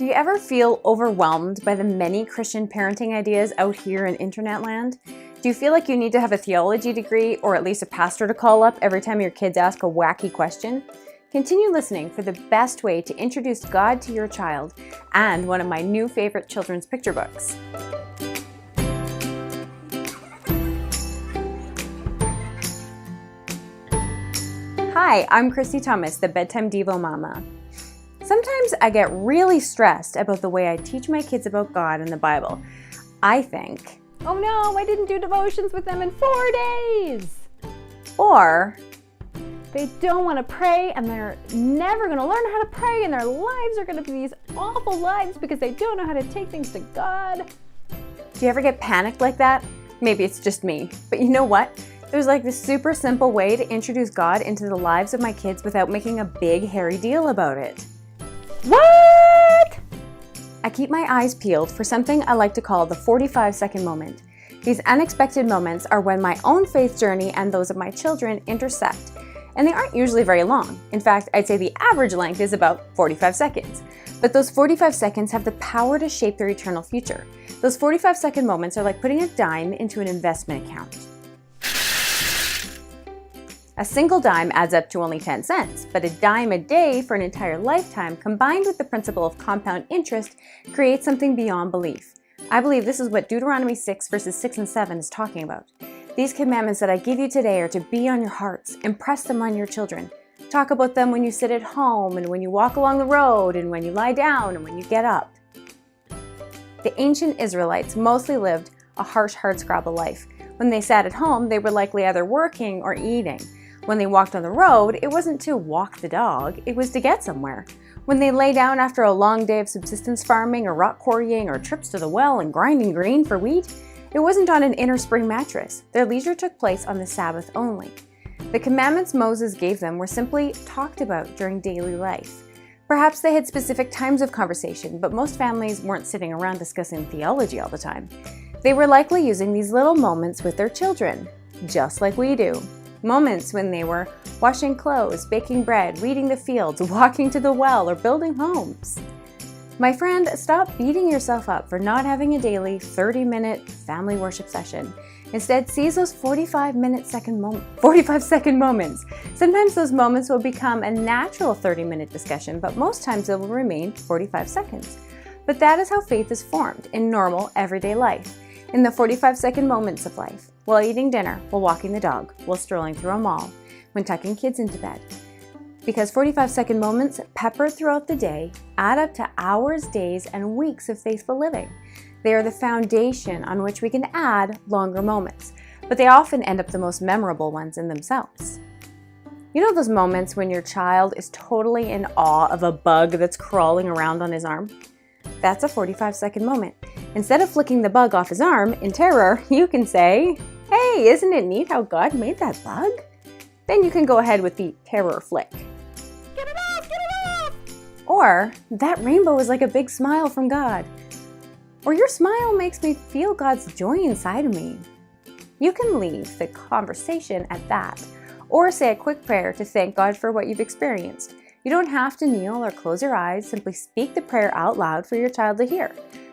Do you ever feel overwhelmed by the many Christian parenting ideas out here in internet land? Do you feel like you need to have a theology degree or at least a pastor to call up every time your kids ask a wacky question? Continue listening for the best way to introduce God to your child and one of my new favorite children's picture books. Hi, I'm Christie Thomas, the Bedtime Devo Mama. Sometimes I get really stressed about the way I teach my kids about God and the Bible. I think, oh no, I didn't do devotions with them in 4 days. Or they don't want to pray and they're never going to learn how to pray and their lives are going to be these awful lives because they don't know how to take things to God. Do you ever get panicked like that? Maybe it's just me, but you know what? There's like this super simple way to introduce God into the lives of my kids without making a big hairy deal about it. What? I keep my eyes peeled for something I like to call the 45-second moment. These unexpected moments are when my own faith journey and those of my children intersect, and they aren't usually very long. In fact, I'd say the average length is about 45 seconds. But those 45 seconds have the power to shape their eternal future. Those 45-second moments are like putting a dime into an investment account. A single dime adds up to only 10 cents, but a dime a day for an entire lifetime combined with the principle of compound interest creates something beyond belief. I believe this is what Deuteronomy 6 verses 6 and 7 is talking about. These commandments that I give you today are to be on your hearts. Impress them on your children. Talk about them when you sit at home and when you walk along the road and when you lie down and when you get up. The ancient Israelites mostly lived a harsh hardscrabble life. When they sat at home, they were likely either working or eating. When they walked on the road, it wasn't to walk the dog, it was to get somewhere. When they lay down after a long day of subsistence farming or rock quarrying or trips to the well and grinding grain for wheat, it wasn't on an inner spring mattress. Their leisure took place on the Sabbath only. The commandments Moses gave them were simply talked about during daily life. Perhaps they had specific times of conversation, but most families weren't sitting around discussing theology all the time. They were likely using these little moments with their children, just like we do. Moments when they were washing clothes, baking bread, weeding the fields, walking to the well, or building homes. My friend, stop beating yourself up for not having a daily 30-minute family worship session. Instead, seize those 45-second moments. Sometimes those moments will become a natural 30-minute discussion, but most times it will remain 45 seconds. But that is how faith is formed in normal, everyday life. In the 45-second moments of life, while eating dinner, while walking the dog, while strolling through a mall, when tucking kids into bed. Because 45-second moments peppered throughout the day add up to hours, days, and weeks of faithful living. They are the foundation on which we can add longer moments, but they often end up the most memorable ones in themselves. You know those moments when your child is totally in awe of a bug that's crawling around on his arm? That's a 45-second moment. Instead of flicking the bug off his arm in terror, you can say, "Hey, isn't it neat how God made that bug?" Then you can go ahead with the terror flick. Get it off! Get it off! Or, "That rainbow is like a big smile from God." Or, "Your smile makes me feel God's joy inside of me." You can leave the conversation at that, or say a quick prayer to thank God for what you've experienced. You don't have to kneel or close your eyes, simply speak the prayer out loud for your child to hear.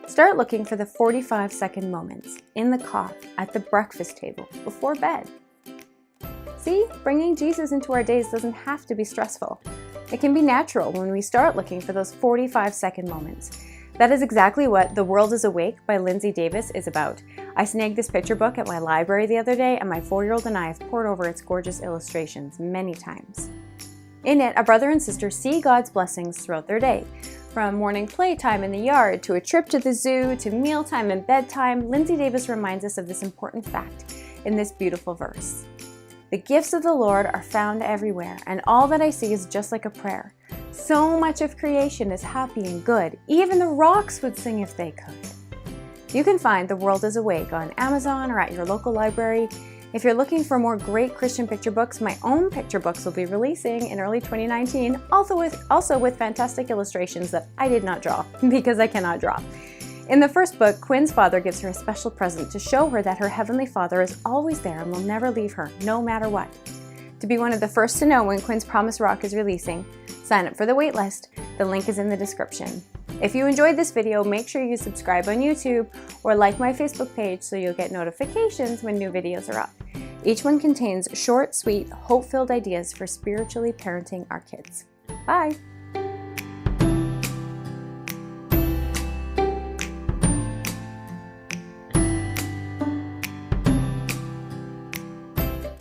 Start looking for the 45-second moments in the car, at the breakfast table, before bed. See, bringing Jesus into our days doesn't have to be stressful. It can be natural when we start looking for those 45-second moments. That is exactly what The World is Awake by Lindsay Davis is about. I snagged this picture book at my library the other day, and my 4-year-old and I have pored over its gorgeous illustrations many times. In it, a brother and sister see God's blessings throughout their day. From morning playtime in the yard, to a trip to the zoo, to mealtime and bedtime, Lindsay Davis reminds us of this important fact in this beautiful verse. "The gifts of the Lord are found everywhere, and all that I see is just like a prayer. So much of creation is happy and good. Even the rocks would sing if they could." You can find The World is Awake on Amazon or at your local library. If you're looking for more great Christian picture books, my own picture books will be releasing in early 2019, also with fantastic illustrations that I did not draw, because I cannot draw. In the first book, Quinn's father gives her a special present to show her that her Heavenly Father is always there and will never leave her, no matter what. To be one of the first to know when Quinn's Promise Rock is releasing, sign up for the waitlist. The link is in the description. If you enjoyed this video, make sure you subscribe on YouTube or like my Facebook page so you'll get notifications when new videos are up. Each one contains short, sweet, hope-filled ideas for spiritually parenting our kids. Bye!